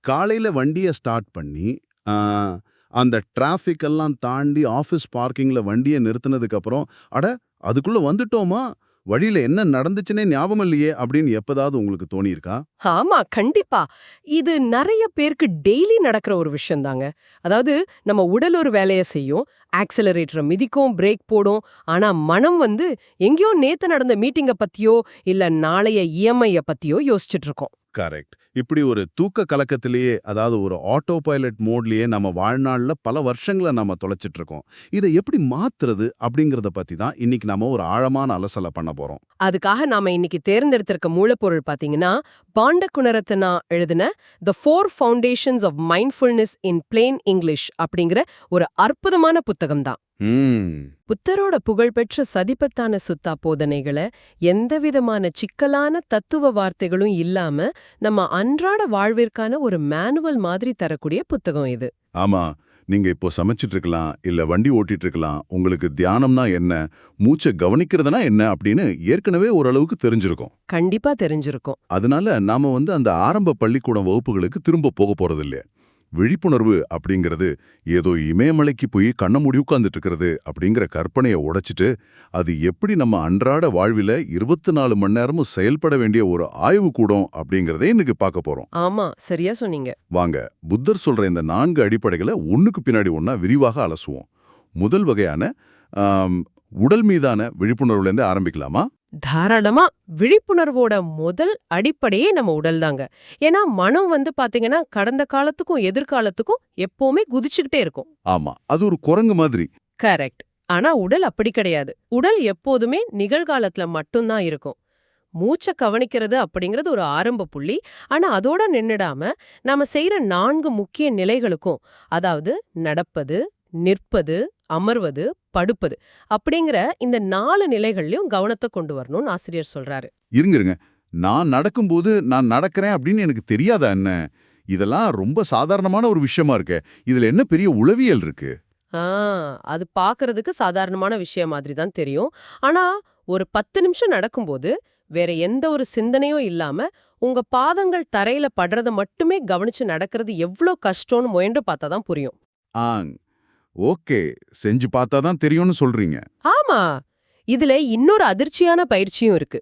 காலையில வண்டிய ஸ்டார்ட் பண்ணி, ஆ அந்த டிராஃபிக் எல்லாம் தாண்டி ஆஃபீஸ் பார்க்கிங்ல வண்டிய நிறுத்துனதுக்கு அப்புறம், "அட! அதுக்குள்ள வந்துட்டோமா? வழியில என்ன நடந்துச்சுன்னே ஞாபகம் இல்லையே!" அப்படின்னு எப்பதாவது உங்களுக்கு தோணியிருக்கா? ஆமா, கண்டிப்பா. இது நெறைய பேருக்கு டெய்லி நடக்கிற ஒரு விஷயம் தாங்க. அதாவது நம்ம உடல் ஒரு வேலைய செய்யும், ஆக்ஸலரேட்டர மிதிக்கும், பிரேக் போடும். ஆனா மனம் வந்து எங்கேயோ நேத்து நடந்த மீட்டிங்க பத்தியோ, இல்ல நாளைய இஎம்ஐய பத்தியோ யோசிச்சுட்டு இருக்கோம். கரெக்ட். இப்படி ஒரு தூக்க கலக்கத்திலேயே, அதாவது ஒரு ஆட்டோ பைலட் மோட்லயே நம்ம வாழ்நாள்ல பல வருஷங்கள நம்ம தொலைச்சிட்டு இருக்கோம். இத எப்படி மாத்துறது அப்படிங்கிறத பத்தி தான் இன்னைக்கு நாம ஒரு ஆழமான அலசல பண்ண போறோம். அதுக்காக நாம இன்னைக்கு தேர்ந்தெடுத்திருக்க மூலப்பொருள் பாத்தீங்கன்னா, பாண்ட குணரத்னா எழுதின "the 4 foundations of mindfulness in plain English" அப்படிங்கிற ஒரு அற்புதமான புத்தகம் தான். ம். புத்தரோட புகழ்பெற்ற சதிபத்தான சுத்தா போதனைகளை எந்தவிதமான சிக்கலான தத்துவ வார்த்தைகளும் இல்லாம நம்ம அன்றாட வாழ்விற்கான ஒரு மேனுவல் மாதிரி தரக்கூடிய புத்தகம் இது. ஆமா. நீங்க இப்போ சமைச்சிட்டு இருக்கலாம், இல்ல வண்டி ஓட்டிட்டு இருக்கலாம். உங்களுக்கு தியானம்னா என்ன, மூச்ச கவனிக்கிறதுனா என்ன அப்படின்னு ஏற்கனவே ஓரளவுக்கு தெரிஞ்சிருக்கும். கண்டிப்பா தெரிஞ்சிருக்கும். அதனால நாம அந்த ஆரம்ப பள்ளிக்கூடம் வகுப்புகளுக்கு திரும்ப போக போறதில்ல. விழிப்புணர்வு அப்படிங்கிறது ஏதோ இமயமலைக்கு போய் கண்ண மூடி உட்கார்ந்துட்டு இருக்கிறது அப்படிங்கிற கற்பனையை உடைச்சிட்டு, அது எப்படி நம்ம அன்றாட வாழ்வில 24 மணி நேரமும் செயல்பட வேண்டிய ஒரு ஆய்வுக்கூடம் அப்படிங்கிறதை இன்னைக்கு பார்க்க போறோம். ஆமா, சரியா சொன்னீங்க. வாங்க, புத்தர் சொல்ற இந்த 4 அடிப்படைகளை ஒண்ணுக்கு பின்னாடி ஒண்ணா விரிவாக அலசுவோம். முதல் வகையான ஆம், உடல் மீதான விழிப்புணர்வுலேருந்து ஆரம்பிக்கலாமா? தாராளமா. விழிப்புணர்வோட முதல் அடிப்படையே நம்ம உடல் தாங்க. ஏன்னா மனம் வந்து பாத்தீங்கன்னா கடந்த காலத்துக்கும் எதிர்காலத்துக்கும் எப்பவுமே குதிச்சுக்கிட்டே இருக்கும். ஆமா, அது ஒரு குரங்கு மாதிரி. கரெக்ட். ஆனா உடல் அப்படி கிடையாது. உடல் எப்போதுமே நிகழ்காலத்துல மட்டும்தான் இருக்கும். மூச்ச கவனிக்கிறது அப்படிங்கிறது ஒரு ஆரம்ப புள்ளி. ஆனா அதோட நின்னுடாம நாம செய்யற 4 முக்கிய நிலைகளுக்கும், அதாவது நடப்பது, நிற்பது, அமர்வது, படுப்பது அப்படிங்கிற இந்த 4 நிலைகள்லயும் கவனத்தை கொண்டு வரணும்னு ஆசிரியர் சொல்றாரு. இருங்க. நான் நடக்கும்போது நான் நடக்கிறேன் அப்படின்னு எனக்கு தெரியாதா என்ன? இதெல்லாம் ரொம்ப சாதாரணமான ஒரு விஷயமா இருக்கே. இதுல என்ன பெரிய உளவியல் இருக்கு? ஆ, அது பார்க்கறதுக்கு சாதாரணமான விஷயம் மாதிரி தான் தெரியும். ஆனா ஒரு 10 நிமிஷம் நடக்கும்போது வேற எந்த ஒரு சிந்தனையும் இல்லாம உங்க பாதங்கள் தரையில படுறத மட்டுமே கவனிச்சு நடக்கிறது எவ்ளோ கஷ்டம்னு முயன்று பார்த்தா தான் புரியும். ஆங். ஓகே. செஞ்சு பார்த்தா தான் தெரியும்னு சொல்றீங்க. ஆமா. இதுல இன்னொரு அதிர்ச்சியான பயிற்சியும் இருக்கு.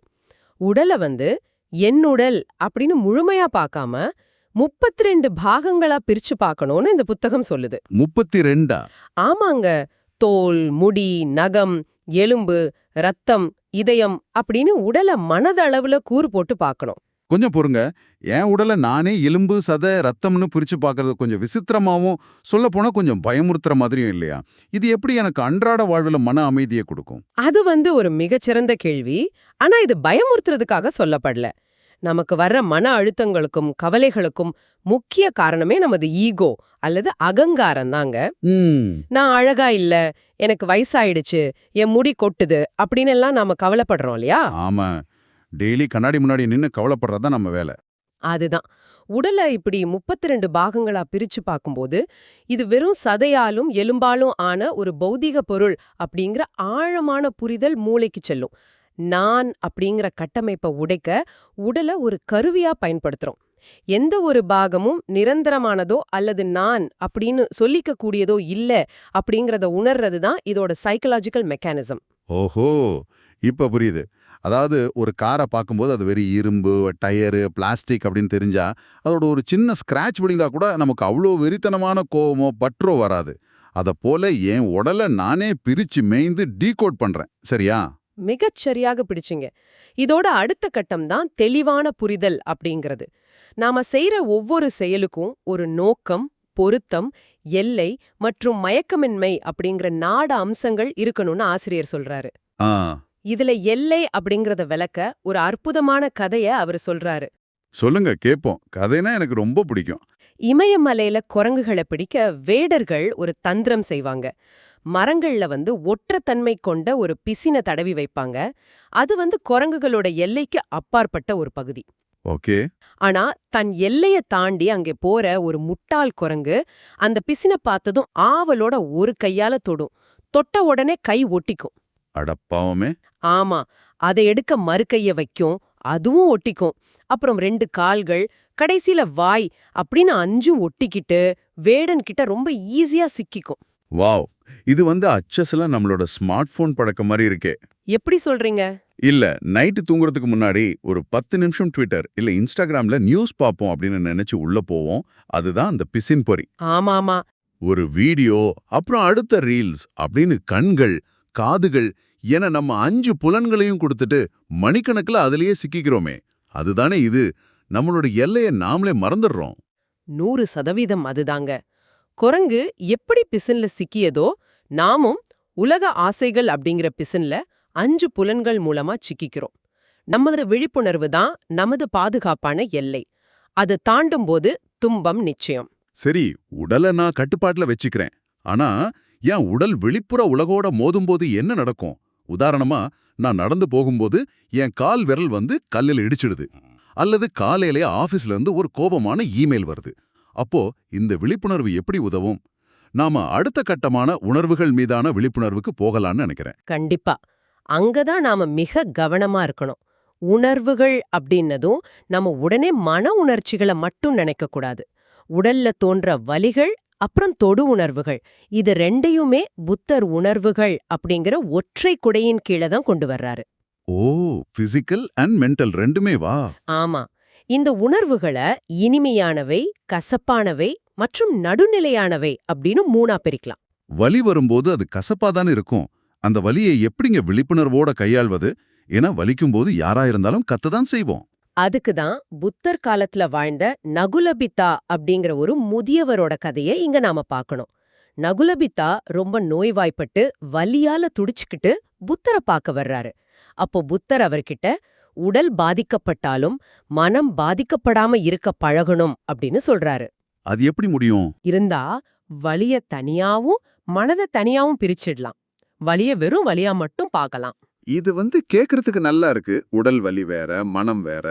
உடல வந்து என் உடல் அப்படின்னு முழுமையா பார்க்காம 32 பாகங்களா பிரிச்சு பார்க்கணும்னு இந்த புத்தகம் சொல்லுது. 32ஆ? ஆமாங்க. தோல், முடி, நகம், எலும்பு, ரத்தம், இதயம் அப்படின்னு உடல மனதளவுல கூறு போட்டு பார்க்கணும். கொஞ்சம் பொறுங்க. என் உடல நானே எலும்பு, சதை, ரத்தம்னு பிரிச்சு பார்க்கறது கொஞ்சம் விசித்திரமாவும், சொல்லப்போனா கொஞ்சம் பயமுறுத்துற மாதிரியும் இல்லையா? இது எப்படி எனக்கு அன்றாட வாழ்வுல மன அமைதியை கொடுக்கும்? அது வந்து ஒரு மிகச்சிறந்த கேள்வி. ஆனா இது பயமுறுத்துறதுக்காக சொல்லப்படல. நமக்கு வர்ற மன அழுத்தங்களுக்கும் கவலைகளுக்கும் முக்கிய காரணமே நமது ஈகோ அல்லது அகங்காரம் தாங்க. ம். நான் அழகா இல்ல, எனக்கு வயசாயிடுச்சு, என் முடி கொட்டுது அப்படின்னு எல்லாம் நாம கவலைப்படுறோம் இல்லையா? ஆமா. டெய்லி கண்ணாடி முன்னாடி நின்னு கவலைப்படுறது தான் நம்ம வேலை. அதுதான். உடல இப்படி 32 பாகங்களா பிரிச்சு பார்க்கும்போது இது வெறும் சதையாலும் எலும்பாலும் ஆன ஒரு பௌதீக பொருள் அப்படிங்கிற ஆழமான புரிதல் மூளைக்கு செல்லும். நான் அப்படிங்கிற கட்டமைப்பை உடைக்க உடலை ஒரு கருவியா பயன்படுத்துறோம். எந்த ஒரு பாகமும் நிரந்தரமானதோ அல்லது நான் அப்படின்னு சொல்லிக்க கூடியதோ இல்ல அப்படிங்கறத உணர்றது தான் இதோட சைக்கலாஜிக்கல் மெக்கானிசம். ஓஹோ! இப்ப புரியுது. அதாவது ஒரு காரை பார்க்கும்போது அது வெறும் இரும்பு, டயரு, பிளாஸ்டிக் அப்படின்னு தெரிஞ்சா, அதோட ஒரு சின்ன ஸ்க்ராட்ச் விழுந்தா கூட நமக்கு அவ்ளோ வெறித்தனமான கோவமோ, பற்றோ வராது. அத போல என் உடல நானே பிரிச்சு மேய்ந்து டீகோட் பண்றேன். சரியா? மிகச் சரியாக பிடிச்சிங்க. இதோட அடுத்த கட்டம் தான் தெளிவான புரிதல் அப்படிங்கிறது. நாம செய்யற ஒவ்வொரு செயலுக்கும் ஒரு நோக்கம், பொருத்தம், எல்லை மற்றும் மயக்கமின்மை அப்படிங்கிற 4 அம்சங்கள் இருக்கணும்னு ஆசிரியர் சொல்றாரு. ஆ. இதுல எல்லை அப்படிங்கறத விளக்க ஒரு அற்புதமான கதைய அவர் சொல்றாரு. சொல்லுங்க கேட்போம். கதைனா எனக்கு ரொம்ப பிடிக்கும். இமயமலையில குரங்குகளை பிடிக்க வேடர்கள் ஒரு தந்திரம் செய்வாங்க. மரங்கள்ல வந்து ஒற்றத்தன்மை கொண்ட ஒரு பிசினை தடவி வைப்பாங்க. அது வந்து குரங்குகளோட எல்லைக்கு அப்பாற்பட்ட ஒரு பகுதி. ஓகே. ஆனா தன் எல்லைய தாண்டி அங்கே போற ஒரு முட்டாள் குரங்கு அந்த பிசினை பார்த்ததும் ஆவலோட ஒரு கையால தொடும். தொட்ட உடனே கை ஒட்டிக்கும். அடப்பாவமே! ஆமா, அதை எடுக்க மறு கைய வைக்கும். அதுவும் ஒட்டிக்கும். அப்புறம் 2 கால்கள், கடைசியில வாய் அப்படின்னு 5ம் ஒட்டிக்கிட்டு வேடன் கிட்ட ரொம்ப ஈஸியா சிக்கிக்கும். வாவ்! இது அச்சஸ்ல நம்மளோட ஸ்மார்ட் போன் பழக்கம் மாதிரி இருக்கே. எப்படி சொல்றீங்க? இல்ல, நைட்டு தூங்குறதுக்கு முன்னாடி ஒரு 10 நிமிஷம் ட்விட்டர் இல்ல இன்ஸ்டாகிராம்ல நியூஸ் பார்ப்போம் அப்படின்னு நினைச்சு உள்ள போவோம். அதுதான் அந்த பிசின் பொறி. ஆமாமா. ஒரு வீடியோ, அப்புறம் அடுத்த ரீல்ஸ் அப்படின்னு கண்கள், காதுகள் என நம்ம 5 புலன்களையும் கொடுத்துட்டு மணிக்கணக்குல அதிலேயே சிக்கிக்கிறோமே. அதுதானே இது. நம்மளோட எல்லைய நாமளே மறந்துடுறோம். 100% அதுதாங்க. குரங்கு எப்படி பிசின்ல சிக்கியதோ, நாமும் உலக ஆசைகள் அப்படிங்கிற பிசின்ல 5 புலன்கள் மூலமா சிக்கிக்கிறோம். நமது விழிப்புணர்வு தான் நமது பாதுகாப்பான எல்லை. அது தாண்டும் போது துன்பம் நிச்சயம். சரி, உடலை நான் கட்டுப்பாட்டுல வச்சுக்கிறேன். ஆனா, என் உடல் வெளிப்புற உலகோட மோதும்போது என்ன நடக்கும்? உதாரணமா, நான் நடந்து போகும்போது என் கால் விரல் கல்லில் இடிச்சிடுது. அல்லது காலையிலே ஆபீஸ்ல இருந்து ஒரு கோபமான இமெயில் வருது. அப்போ இந்த விழிப்புணர்வு எப்படி உதவும்? நாம அடுத்த கட்டமான உணர்வுகள் மீதான விழிப்புணர்வுக்கு போகலான்னு நினைக்கிறேன். கண்டிப்பா. அங்கதான் நாம மிக கவனமா இருக்கணும். உணர்வுகள் அப்படின்னதும் நம்ம உடனே மன உணர்ச்சிகளை மட்டும் நினைக்க கூடாது. உடல்ல தோன்ற வலிகள், அப்புறம் தொடு உணர்வுகள், இது 2யுமே புத்தர் உணர்வுகள் அப்படிங்கிற ஒற்றை குடையின் கீழே தான் கொண்டு வர்றாரு. ஓ, பிசிக்கல் அண்ட் மென்டல் ரெண்டுமே வா. ஆமா. இந்த உணர்வுகளை இனிமையானவை, கசப்பானவை மற்றும் நடுநிலையானவை அப்படின்னு 3ஆ பிரிக்கலாம். வலி வரும்போது அது கசப்பாதானே இருக்கும். அந்த வலியை எப்படிங்க விழிப்புணர்வோட கையாள்வது? ஏன்னா வலிக்கும்போது யாரா இருந்தாலும் கத்ததான் செய்வோம். அதுக்கு தான் புத்தர் காலத்துல வாழ்ந்த நகுலபித்தா அப்படிங்கிற ஒரு முதியவரோட கதையை இங்க நாம பார்க்கணும். நகுலபித்தா ரொம்ப நோய்வாய்ப்பட்டு வலியால துடிச்சுக்கிட்டு புத்தரை பார்க்க வர்றாரு. அப்போ புத்தர் அவர்கிட்ட உடல் பாதிக்கப்பட்டாலும் மனம் பாதிக்கப்படாம இருக்க பழகணும் அப்படின்னு சொல்றாரு. அது எப்படி முடியும்? இருந்தா வலிய தனியாவும் மனதை தனியாவும் பிரிச்சிடலாம். வலிய வெறும் வலியா மட்டும் பார்க்கலாம். இது கேக்குறதுக்கு நல்லா இருக்கு. உடல் வலி வேற, மனம் வேற.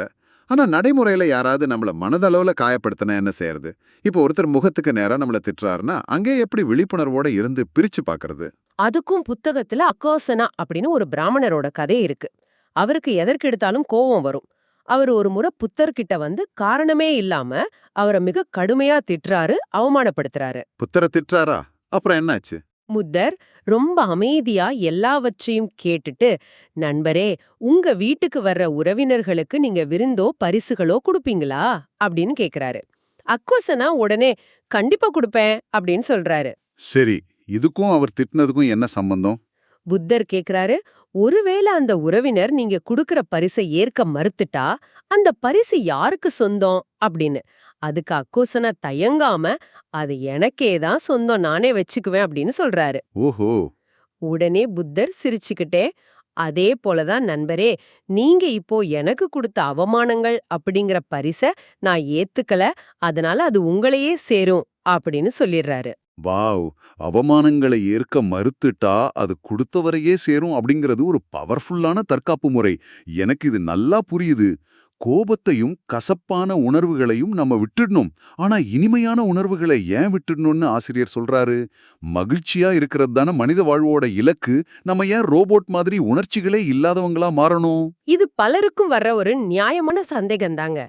ஆனா நடைமுறையில யாராவது நம்மள மனதளவுல காயப்படுத்தினா என்ன செய்யறது? இப்போ ஒருத்தர் முகத்துக்கு நேரா நம்மள திட்டுறாருன்னா, அங்கே எப்படி விழிப்புணர்வோட இருந்து பிரிச்சு பார்க்கறது? அதுக்கும் புத்தகத்துல அக்கோசனா அப்படின்னு ஒரு பிராமணரோட கதை இருக்கு. அவருக்கு எதற்கெடுத்தாலும் கோவம் வரும். அவர் ஒரு முறை புத்தர்கிட்ட காரணமே இல்லாம அவரை மிக கடுமையா திட்டுறாரு, அவமானப்படுத்துறாரு. புத்தரை திட்டுறாரா? அப்புறம் என்னாச்சு? புத்தர் ரொம்ப அமைதியா எல்லாவற்றையும் கேட்டுட்டு, நண்பரே, உங்க வீட்டுக்கு வர்ற உறவினர்களுக்கு நீங்க விருந்தோ பரிசுகளோ கொடுப்பீங்களா அப்படின்னு கேக்குறாரு. அக்கோசனா உடனே கண்டிப்பா கொடுப்பேன் அப்படின்னு சொல்றாரு. சரி, இதுக்கும் அவர் திட்டினதுக்கும் என்ன சம்பந்தம்? புத்தர் கேக்குறாரு, ஒருவேளை அந்த உறவினர் நீங்க குடுக்கற பரிசை ஏற்க மறுத்துட்டா அந்த பரிசு யாருக்கு சொந்தம் அப்படின்னு. அதுக்கு அக்கோசனா தயங்காம, அது எனக்கே தான் சொந்தம், நானே வச்சுக்குவேன் அப்படின்னு சொல்றாரு. ஓஹோ. உடனே புத்தர் சிரிச்சுக்கிட்டே, அதே போலதான் நண்பரே, நீங்க இப்போ எனக்கு கொடுத்த அவமானங்கள் அப்படிங்கிற பரிச நான் ஏத்துக்கல, அதனால அது உங்களையே சேரும் அப்படின்னு சொல்லிடுறாரு. வாவ்! அவமானங்களை ஏற்க மறுத்துட்டா அது கொடுத்தவரையே சேரும் அப்படிங்கிறது ஒரு பவர்ஃபுல்லான தற்காப்பு முறை. எனக்கு இது நல்லா புரியுது. கோபத்தையும் கசப்பான உணர்வுகளையும் நம்ம விட்டுடணும். ஆனா இனிமையான உணர்வுகளை ஏன் விட்டுடணும்னு ஆசிரியர் சொல்றாரு? மகிழ்ச்சியா இருக்கிறது தானே மனித வாழ்வோட இலக்கு. நம்ம ஏன் ரோபோட் மாதிரி உணர்ச்சிகளே இல்லாதவங்களா மாறணும்? இது பலருக்கும் வர்ற ஒரு நியாயமான சந்தேகம்தாங்க.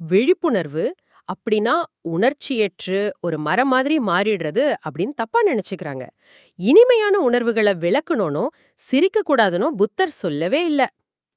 விழிப்புணர்வு அப்படின்னா உணர்ச்சியற்று ஒரு மரம் மாதிரி மாறிடுறது அப்படின்னு தப்பா நினைச்சுக்கிறாங்க. இனிமையான உணர்வுகளை விளக்கணும்னோ சிரிக்க கூடாதுனோ புத்தர் சொல்லவே இல்ல.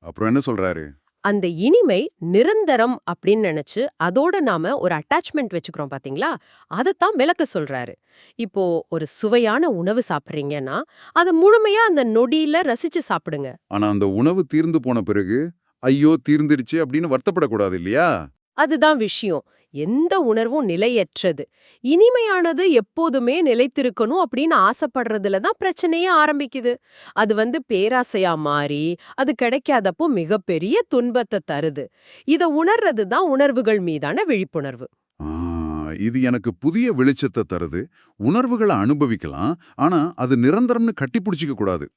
அப்புறம் என்ன சொல்றாரு? அந்த இனிமை நிரந்தரம் அப்படின்னு நினைச்சு அதோட நாம ஒரு அட்டாச்மெண்ட் வச்சுக்கிறோம் பாத்தீங்களா, அதைத்தான் விளக்க சொல்றாரு. இப்போ ஒரு சுவையான உணவு சாப்பிட்றீங்கன்னா அதை முழுமையா அந்த நொடியில ரசிச்சு சாப்பிடுங்க. ஆனா அந்த உணவு தீர்ந்து போன பிறகு, ஐயோ தீர்ந்துடுச்சு அப்படின்னு வருத்தப்படக்கூடாது இல்லையா? அதுதான் விஷயம். எந்த உணர்வும் நிலையற்றது. இனிமையானது எப்போதுமே நிலைத்திருக்கணும் அப்படின்னு ஆசைப்படுறதுல தான் பிரச்சனையே ஆரம்பிக்குது. அது பேராசையா மாறி அது கிடைக்காதப்போ மிகப்பெரிய துன்பத்தை தருது. இத உணர்றது தான் உணர்வுகள் மீதான விழிப்புணர்வு. ஆ, இது எனக்கு புதிய வெளிச்சத்தை தருது. உணர்வுகளை அனுபவிக்கலாம், ஆனா அது நிரந்தரம்னு கட்டி பிடிச்சிக்க கூடாது.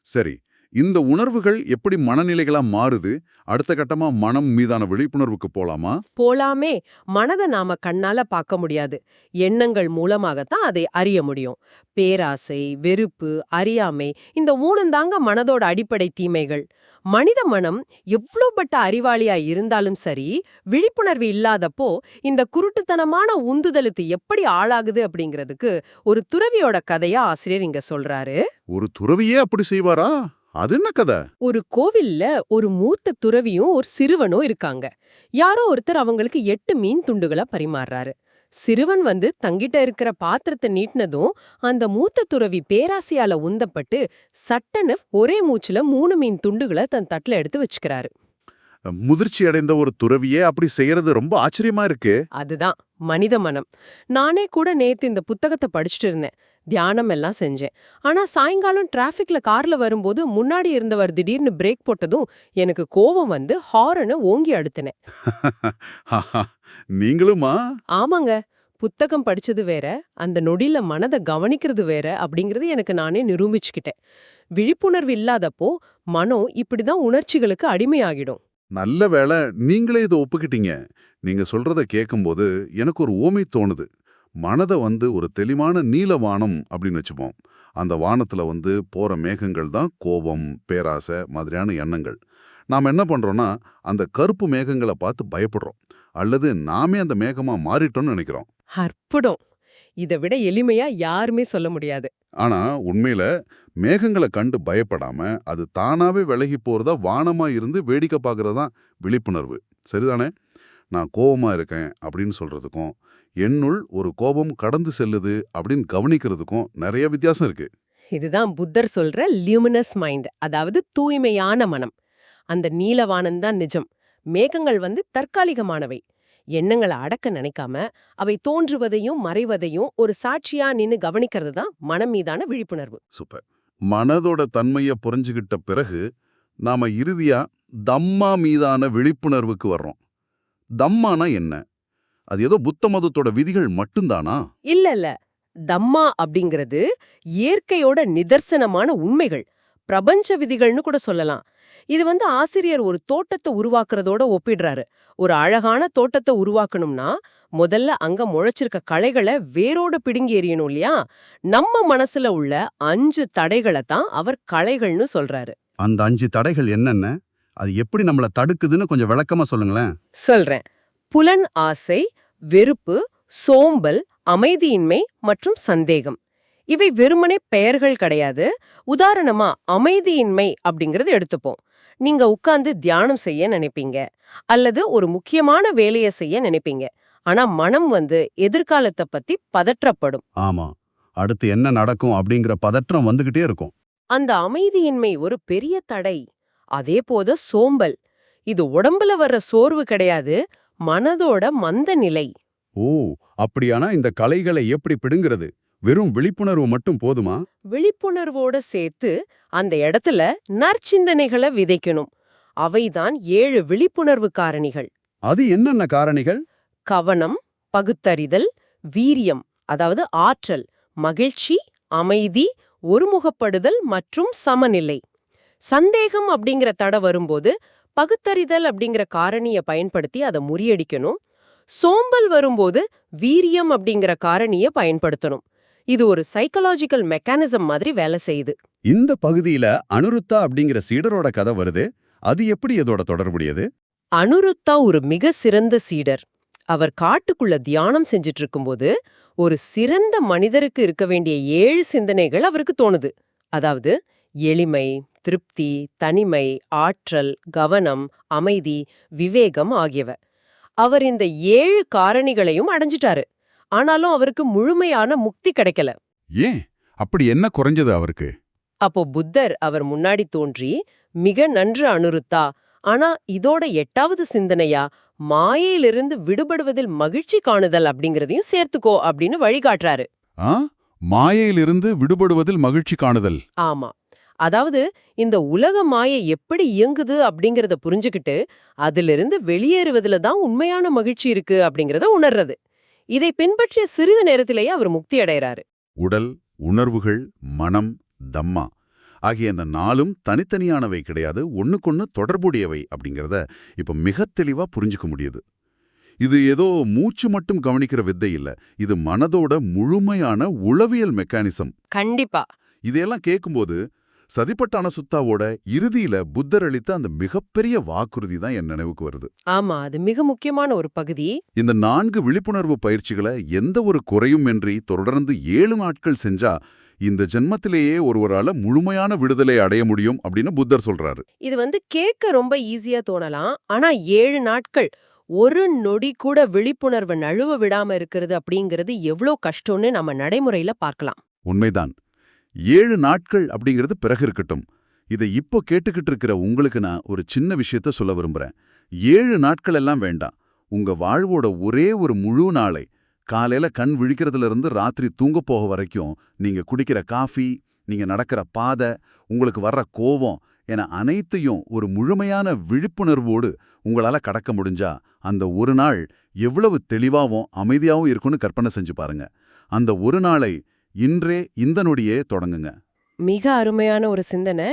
சரி, இந்த உணர்வுகள் எப்படி மனநிலைகளா மாறுது? அடுத்த கட்டமா மனம் மீதான விழிப்புணர்வுக்கு போலாமா? போலாமே. மனத நாம கண்ணால பார்க்க முடியாது. எண்ணங்கள் மூலமாகத்தான் அதை அறிய முடியும். பேராசை, வெறுப்பு, அறியாமை இந்த மூணும் தாங்க மனதோட அடிப்படை தீமைகள். மனித மனம் எவ்வளவுபட்ட அறிவாளியா இருந்தாலும் சரி, விழிப்புணர்வு இல்லாதப்போ இந்த குருட்டுத்தனமான உந்துதலுக்கு எப்படி ஆளாகுது அப்படிங்கிறதுக்கு ஒரு துறவியோட கதையா ஆசிரியர் இங்க சொல்றாரு. ஒரு துறவியே அப்படி செய்வாரா? அது என்ன கதை? ஒரு கோவில்ல ஒரு மூத்த துறவியும் ஒரு சிறுவனும் இருக்காங்க. யாரோ ஒருத்தர் அவங்களுக்கு 8 மீன் துண்டுகளை பரிமாறுறாரு. சிறுவன் தங்கிட்ட இருக்கிற பாத்திரத்தை நீட்டினதும் அந்த மூத்த துறவி பேராசையால உந்தப்பட்டு சட்டன்னு ஒரே மூச்சுல 3 மீன் துண்டுகளை தன் தட்டுல எடுத்து வச்சுக்கிறாரு. முதிர்ச்சி அடைந்த ஒரு துறவியே அப்படி செய்யறது ரொம்ப ஆச்சரியமா இருக்கு. அதுதான் மனித மனம். நானே கூட நேத்து இந்த புத்தகத்தை படிச்சுட்டு இருந்தேன். தியானம் எல்லாம் செஞ்சேன். ஆனா சாயங்காலம் டிராஃபிக்ல கார்ல வரும்போது முன்னாடி இருந்தவர் திடீர்னு பிரேக் போட்டதும் எனக்கு கோபம் ஹாரனை ஓங்கி அடுத்தினேன். நீங்களுமா? ஆமாங்க. புத்தகம் படிச்சது வேற, அந்த நொடியில மனதை கவனிக்கிறது வேற அப்படிங்கறது எனக்கு நானே நிரூபிச்சுக்கிட்டேன். விழிப்புணர்வு இல்லாதப்போ மனம் இப்படிதான் உணர்ச்சிகளுக்கு அடிமையாகிடும். நல்ல வேளை நீங்களே இதை ஒப்புக்கிட்டீங்க. நீங்க சொல்றத கேட்கும்போது எனக்கு ஒரு ஓமை தோணுது. மனதை ஒரு தெளிவான நீல வானம் அப்படின்னு வச்சுப்போம். அந்த வானத்துல போற மேகங்கள் தான் கோபம், பேராசை மாதிரியான எண்ணங்கள். நாம் என்ன பண்றோம்னா அந்த கருப்பு மேகங்களை பார்த்து பயப்படுறோம். அல்லது நாமே அந்த மேகமா மாறிட்டோம்னு நினைக்கிறோம். அற்புதம். இதை விட எளிமையா யாருமே சொல்ல முடியாது. ஆனா உண்மையில மேகங்களை கண்டு பயப்படாம அது தானாவே விலகி போறதா வானமா இருந்து வேடிக்கை பார்க்கறதா விழிப்புணர்வு. சரிதானே? நான் கோபமா இருக்கேன் அப்படின்னு சொல்றதுக்கும் என்னுள் ஒரு கோபம் கடந்து செல்லுது அப்படின்னு கவனிக்கிறதுக்கும் நிறைய வித்தியாசம் இருக்கு. இதுதான் புத்தர் சொல்ற லியூமினஸ் மைண்ட், அதாவது தூய்மையான மனம். அந்த நீலவானம் தான் நிஜம். மேகங்கள் தற்காலிகமானவை. எண்ணங்களை அடக்க நினைக்காம அவை தோன்றுவதையும் மறைவதையும் ஒரு சாட்சியா நின்னு கவனிக்கிறது தான் மனம் மீதான விழிப்புணர்வு. சூப்பர். மனதோட தன்மையை புரிஞ்சுகிட்ட பிறகு நாம இறுதியா தம்மா மீதான விழிப்புணர்வுக்கு வர்றோம். தம்மானா என்ன? அது ஏதோ புத்த மதத்தோட விதிகள் மட்டும்தானா? இல்ல. தம்மா அப்படிங்கிறது இயற்கையோட நிதர்சனமான உண்மைகள், பிரபஞ்ச விதிகள்னு கூட சொல்லலாம். இது ஆசிரியர் ஒரு தோட்டத்தை உருவாக்குறதோட ஒப்பிடுறாரு. ஒரு அழகான தோட்டத்தை உருவாக்கணும்னா முதல்ல அங்க முளைச்சிருக்க களைகளை வேரோட பிடுங்கி எறியணும் இல்லையா? நம்ம மனசுல உள்ள 5 தடைகளை தான் அவர் களைகள்னு சொல்றாரு. அந்த 5 தடைகள் என்னென்ன? அது எப்படி நம்மள தடுக்குதுன்னு கொஞ்சம் விளக்கமா சொல்லுங்களேன். சொல்றேன். புலன் ஆசை, வெறுப்பு, சோம்பல், அமைதியின்மை மற்றும் சந்தேகம். இவை வெறுமனே பெயர்கள் கிடையாது. உதாரணமா அமைதியின்மை அப்படிங்கறது எடுத்துப்போம். நீங்க உட்கார்ந்து தியானம் செய்ய நினைப்பீங்க, அல்லது ஒரு முக்கியமான வேலையை செய்ய நினைப்பீங்க. ஆனா மனம் எதிர்காலத்தை பத்தி பதற்றப்படும். ஆமா, அடுத்து என்ன நடக்கும் அப்படிங்கிற பதற்றம் வந்துகிட்டே இருக்கும். அந்த அமைதியின்மை ஒரு பெரிய தடை. அதே போத சோம்பல், இது உடம்புல வர்ற சோர்வு கிடையாது, மனதோட மந்த நிலை. ஓ, அப்படியானா இந்த கலைகளை எப்படி பிடுங்கிறது? வெறும் விழிப்புணர்வு மட்டும் போதுமா? விழிப்புணர்வோட சேர்த்து அந்த இடத்துல நற்சிந்தனைகளை விதைக்கணும். அவைதான் 7 விழிப்புணர்வு காரணிகள். அது என்னென்ன காரணிகள்? கவனம், பகுத்தறிதல், வீரியம் அதாவது ஆற்றல், மகிழ்ச்சி, அமைதி, ஒருமுகப்படுதல் மற்றும் சமநிலை. சந்தேகம் அப்படிங்கிற தடை வரும்போது பகுத்தறிதல் அப்படிங்கிற காரணிய பயன்படுத்தி அதை முறியடிக்கணும். சோம்பல் வரும்போது வீரியம் அப்படிங்கிற காரணிய பயன்படுத்தணும். இது ஒரு சைக்கலாஜிக்கல் மெக்கானிசம் மாதிரி வேலை செய்யுது. இந்த பகுதியில அனுருத்தா அப்படிங்கிற சீடரோட கதை வருது. அது எப்படி இதோட தொடர்புடையது? அனுருத்தா ஒரு மிக சிறந்த சீடர். அவர் காட்டுக்குள்ள தியானம் செஞ்சிட்டு இருக்கும்போது ஒரு சிறந்த மனிதருக்கு இருக்க வேண்டிய 7 சிந்தனைகள் அவருக்கு தோணுது. அதாவது எளிமை, திருப்தி, தனிமை, ஆற்றல், கவனம், அமைதி, விவேகம் ஆகியவை. அவர் இந்த 7 காரணிகளையும் அடைஞ்சிட்டாரு. ஆனாலும் அவருக்கு முழுமையான முக்தி கிடைக்கல. ஏன்? அப்படி என்ன குறைஞ்சது அவருக்கு? அப்போ புத்தர் அவர் முன்னாடி தோன்றி, மிக நன்று அனுருத்தா, ஆனா இதோட 8வது சிந்தனையா மாயையிலிருந்து விடுபடுவதில் மகிழ்ச்சி காணுதல் அப்படிங்கறதையும் சேர்த்துக்கோ அப்படின்னு வழிகாட்டுறாரு. மாயையிலிருந்து விடுபடுவதில் மகிழ்ச்சி காணுதல். ஆமா. அதாவது இந்த உலக மாயை எப்படி இயங்குது அப்படிங்கறத புரிஞ்சுக்கிட்டு அதிலிருந்து வெளியேறுவதுல தான் உண்மையான மகிழ்ச்சி இருக்கு அப்படிங்கறத உணர்றது. இதை பின்பற்றிய சிறிது நேரத்திலேயே அவர் முக்தி அடைகிறாரு. உடல், உணர்வுகள், மனம், தம்மா ஆகிய இந்த நாலும் தனித்தனியானவை கிடையாது, ஒண்ணுக்கொண்ணு தொடர்புடையவை அப்படிங்கிறத இப்ப மிக தெளிவா புரிஞ்சுக்க முடியுது. இது ஏதோ மூச்சு மட்டும் கவனிக்கிற வித்தை இல்ல, இது மனதோட முழுமையான உளவியல் மெக்கானிசம். கண்டிப்பா. இதையெல்லாம் கேட்கும்போது சதிபட்டான சுத்தாவோட இறுதியில புத்தர் அளித்த அந்த மிகப்பெரிய வாக்குறுதி தான் என் நினைவுக்கு வருது. ஆமா, அது மிக முக்கியமான ஒரு பகுதி. இந்த 4 விழிப்புணர்வு பயிற்சிகளை எந்த ஒரு குறையுமின்றி தொடர்ந்து 7 நாட்கள் செஞ்சா இந்த ஜென்மத்திலேயே ஒருவரால முழுமையான விடுதலை அடைய முடியும் அப்படின்னு புத்தர் சொல்றாரு. இது கேட்க ரொம்ப ஈஸியா தோணலாம். ஆனா 7 நாட்கள் ஒரு நொடி கூட விழிப்புணர்வை நழுவ விடாம இருக்கிறது அப்படிங்கிறது எவ்வளோ கஷ்டம்னு நம்ம நடைமுறையில பார்க்கலாம். உண்மைதான். 7 நாட்கள் அப்படிங்கிறது பிறகு இருக்கட்டும். இதை இப்போ கேட்டுக்கிட்டு இருக்கிற உங்களுக்கு நான் ஒரு சின்ன விஷயத்த சொல்ல விரும்புறேன். 7 நாட்கள் எல்லாம் வேண்டாம். உங்க வாழ்வோட ஒரே ஒரு முழு நாளை, காலையில கண் விழிக்கிறதுல இருந்து ராத்திரி தூங்க போக வரைக்கும் நீங்க குடிக்கிற காஃபி, நீங்க நடக்கிற பாதை, உங்களுக்கு வர்ற கோவம் என அனைத்தையும் ஒரு முழுமையான விழிப்புணர்வோடு உங்களால கடக்க முடிஞ்சா அந்த ஒரு நாள் எவ்வளவு தெளிவாவும் அமைதியாவும் இருக்கும்னு கற்பனை செஞ்சு பாருங்க. அந்த ஒரு நாளை இன்றே இந்த நொடியே தொடங்குங்க. மிக அருமையான ஒரு சிந்தனை.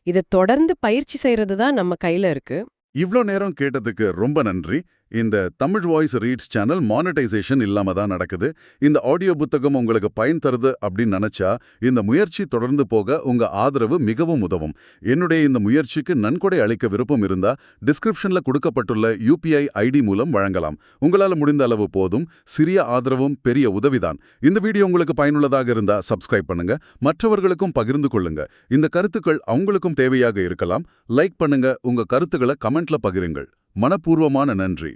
இதை தொடர்ந்து பயிற்சி செய்யறது தான் நம்ம கையில இருக்கு. இவ்ளோ நேரம் கேட்டதுக்கு ரொம்ப நன்றி. இந்த Tamil voice reads channel monetisation இல்லாம தான் நடக்குது. இந்த ஆடியோ புத்தகம் உங்களுக்கு பயன் தருது அப்படின்னு நினைச்சா இந்த முயற்சி தொடர்ந்து போக உங்க ஆதரவு மிகவும் உதவும். என்னுடைய இந்த முயற்சிக்கு நன்கொடை அளிக்க விருப்பம் இருந்தா டிஸ்கிரிப்ஷன்ல கொடுக்கப்பட்டுள்ள UPI ID மூலம் வழங்கலாம். உங்களால முடிந்த அளவு போதும். சிறிய ஆதரவும் பெரிய உதவிதான். இந்த வீடியோ உங்களுக்கு பயனுள்ளதாக இருந்தா சப்ஸ்கிரைப் பண்ணுங்க, மற்றவர்களுக்கும் பகிர்ந்து கொள்ளுங்க. இந்த கருத்துக்கள் அவங்களுக்கும் தேவையாக இருக்கலாம். லைக் பண்ணுங்க, உங்க கருத்துக்களை கமெண்ட்ல பகிருங்கள். மனப்பூர்வமான நன்றி.